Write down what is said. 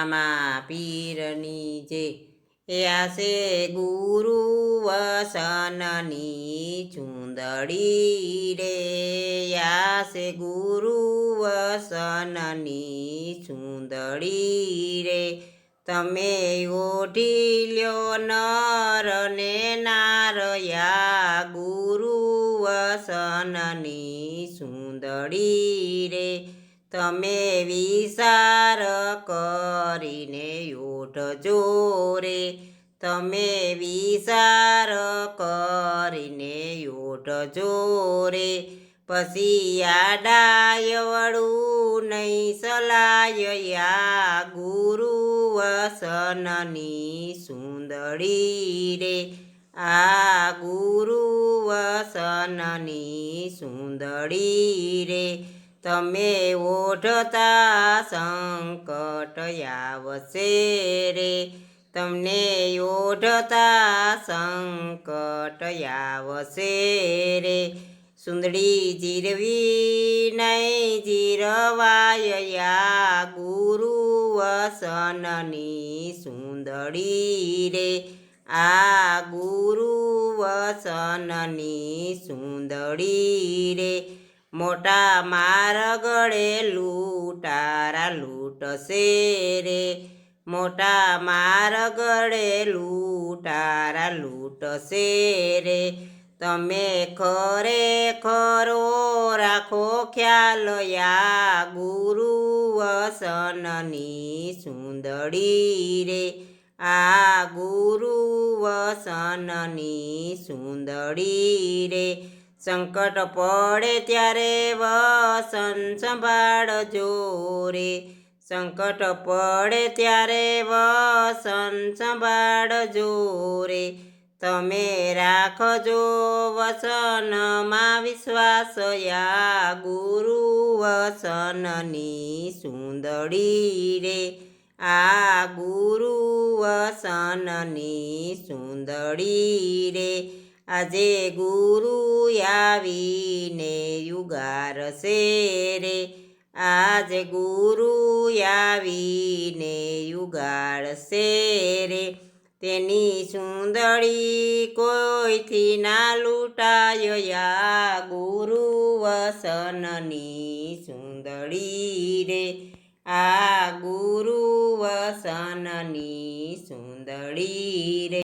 રામા પીરની જે યાસે ગુરુ વસનની ચૂંદડી રે યાસે ગુરુ વસનની ચૂંદડી રે તમે ઓઢી લ્યો નર ને નારયા ગુરુ વસનની ચૂંદડી રે તમે વિચાર કરીને ઓઢજો રે તમે વિચાર કરીને ઓઢજો રે પછી આડાય વળું નહીં સલાય યા ગુરુ વસનની ચૂંદડી રે આ ગુરુ વસનની ચૂંદડી રે તમે ઓઢતા સંકટ આવશે રે તમને ઓઢતા સંકટ આવશે રે સુંદડી જીરવી નહીં જીરવાય યા ગુરુ વસનની ચૂંદડી રે આ ગુરુ વસનની ચૂંદડી રે મોટા મારગળે લૂંટારા લૂંટશે રે મોટા મારગળે લૂંટારા લૂંટશે રે તમે ખરેખરો રાખો ખ્યાલ યા ગુરુ વસનની ચૂંદડી રે આ ગુરુ વસનની ચૂંદડી રે સંકટ પડે ત્યારે વસન સંભાળજો રે સંકટ પડે ત્યારે વસન સંભાળજો રે તમે રાખજો વસનમાં વિશ્વાસ યા ગુરુ વસનની ચૂંદડી રે આ ગુરુ વસનની ચૂંદડી રે આજે ગુરુ આવીને યુગારશે રે આજે ગુરુ આવીને યુગાડશે રે તેની ચૂંદડી કોઈથી ના લૂંટાય યા ગુરુ વસનની ચૂંદડી રે આ ગુરુ વસનની ચૂંદડી રે